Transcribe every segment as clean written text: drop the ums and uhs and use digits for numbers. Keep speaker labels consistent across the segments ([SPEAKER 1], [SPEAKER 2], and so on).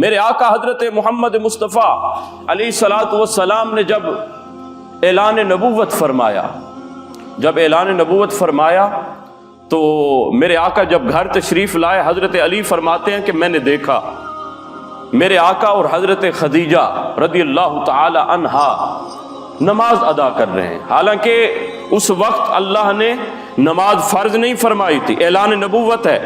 [SPEAKER 1] میرے آقا حضرت محمد مصطفیٰ علیہ الصلاۃ والسلام نے جب اعلان نبوت فرمایا تو میرے آقا جب گھر تشریف لائے، حضرت علی فرماتے ہیں کہ میں نے دیکھا میرے آقا اور حضرت خدیجہ رضی اللہ تعالی عنہا نماز ادا کر رہے ہیں، حالانکہ اس وقت اللہ نے نماز فرض نہیں فرمائی تھی، اعلان نبوت ہے۔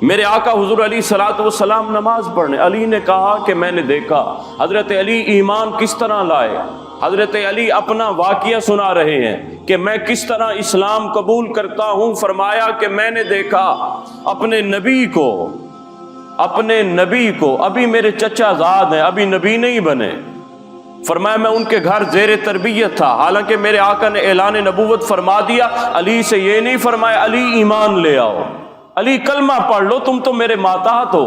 [SPEAKER 1] میرے آقا حضور علیہ الصلوۃ والسلام نماز پڑھنے، علی نے کہا کہ میں نے دیکھا۔ حضرت علی ایمان کس طرح لائے، حضرت علی اپنا واقعہ سنا رہے ہیں کہ میں کس طرح اسلام قبول کرتا ہوں۔ فرمایا کہ میں نے دیکھا اپنے نبی کو، ابھی میرے چچا زاد ہیں، ابھی نبی نہیں بنے، فرمایا میں ان کے گھر زیر تربیت تھا، حالانکہ میرے آقا نے اعلان نبوت فرما دیا۔ علی سے یہ نہیں فرمایا علی ایمان لے آؤ، علی کلمہ پڑھ لو، تم تو میرے ماتحت ہو۔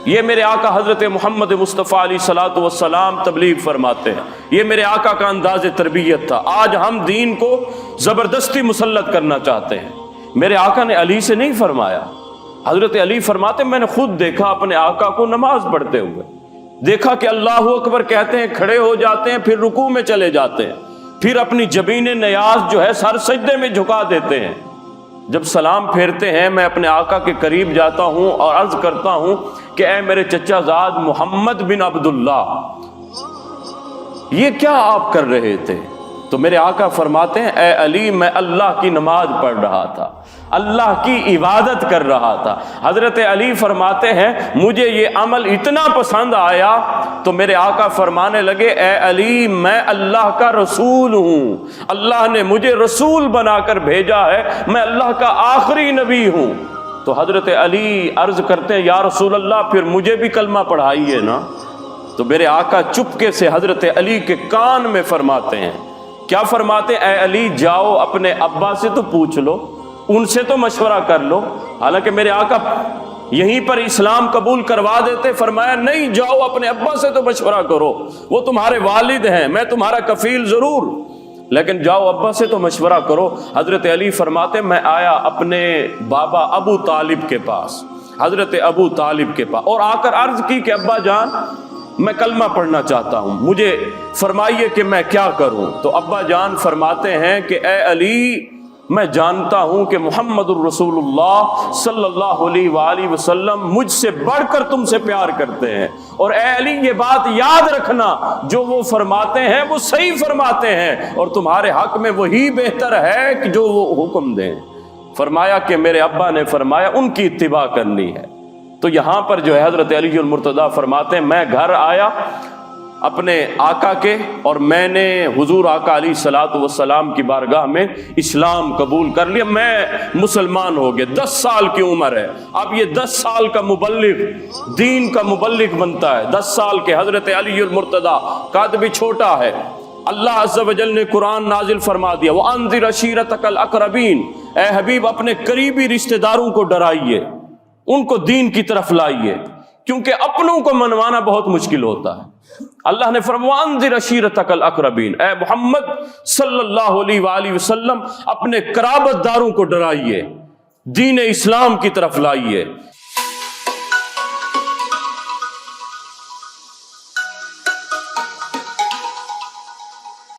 [SPEAKER 1] یہ میرے آقا حضرت محمد مصطفیٰ علیہ الصلوۃ والسلام تبلیغ فرماتے ہیں، یہ میرے آقا کا انداز تربیت تھا۔ آج ہم دین کو زبردستی مسلط کرنا چاہتے ہیں، میرے آقا نے علی سے نہیں فرمایا۔ حضرت علی فرماتے میں نے خود دیکھا اپنے آقا کو نماز پڑھتے ہوئے، دیکھا کہ اللہ اکبر کہتے ہیں، کھڑے ہو جاتے ہیں، پھر رکوع میں چلے جاتے ہیں، پھر اپنی جبین نیاز جو ہے سر سجدے میں جھکا دیتے ہیں۔ جب سلام پھیرتے ہیں میں اپنے آقا کے قریب جاتا ہوں اور عرض کرتا ہوں کہ اے میرے چچا زاد محمد بن عبداللہ، یہ کیا آپ کر رہے تھے؟ تو میرے آقا فرماتے ہیں اے علی میں اللہ کی نماز پڑھ رہا تھا، اللہ کی عبادت کر رہا تھا۔ حضرت علی فرماتے ہیں مجھے یہ عمل اتنا پسند آیا تو میرے آقا فرمانے لگے اے علی میں اللہ کا رسول ہوں، اللہ نے مجھے رسول بنا کر بھیجا ہے، میں اللہ کا آخری نبی ہوں۔ تو حضرت علی عرض کرتے ہیں یا رسول اللہ پھر مجھے بھی کلمہ پڑھائیے نا۔ تو میرے آقا چپکے سے حضرت علی کے کان میں فرماتے ہیں، کیا فرماتے ہیں؟ اے علی جاؤ اپنے ابا سے تو پوچھ لو، ان سے تو مشورہ کر لو۔ حالانکہ میرے آقا یہیں پر اسلام قبول کروا دیتے، فرمایا نہیں جاؤ اپنے ابا سے تو مشورہ کرو، وہ تمہارے والد ہیں، میں تمہارا کفیل ضرور، لیکن جاؤ ابا سے تو مشورہ کرو۔ حضرت علی فرماتے میں آیا اپنے بابا ابو طالب کے پاس، حضرت ابو طالب کے پاس، اور آ کر عرض کی کہ ابا جان میں کلمہ پڑھنا چاہتا ہوں، مجھے فرمائیے کہ میں کیا کروں۔ تو ابا جان فرماتے ہیں کہ اے علی میں جانتا ہوں کہ محمد الرسول اللہ صلی اللہ علیہ وآلہ وسلم مجھ سے بڑھ کر تم سے پیار کرتے ہیں، اور اے علی یہ بات یاد رکھنا جو وہ فرماتے ہیں وہ صحیح فرماتے ہیں، اور تمہارے حق میں وہی بہتر ہے کہ جو وہ حکم دیں۔ فرمایا کہ میرے ابا نے فرمایا ان کی اتباع کرنی ہے۔ تو یہاں پر جو ہے حضرت علی المرتضیٰ فرماتے ہیں میں گھر آیا اپنے آقا کے، اور میں نے حضور آقا علیہ الصلوۃ والسلام کی بارگاہ میں اسلام قبول کر لیا، میں مسلمان ہو گیا۔ 10 سال کی عمر ہے، اب یہ 10 سال کا مبلغ، دین کا مبلغ بنتا ہے۔ 10 سال کے حضرت علی المرتضیٰ، قد بھی چھوٹا ہے۔ اللہ عز و جل نے قرآن نازل فرما دیا وَأَنذِرْ عَشِيرَتَكَ الْأَقْرَبِينَ، اے حبیب اپنے قریبی رشتہ داروں کو ڈرائیے، ان کو دین کی طرف لائیے، کیونکہ اپنوں کو منوانا بہت مشکل ہوتا ہے۔ اللہ نے فرمایا وَأَنذِرْ عَشِيرَتَكَ الْأَقْرَبِينَ، اے محمد صلی اللہ علیہ وآلہ وسلم اپنے قرابت داروں کو ڈرائیے، دین اسلام کی طرف لائیے۔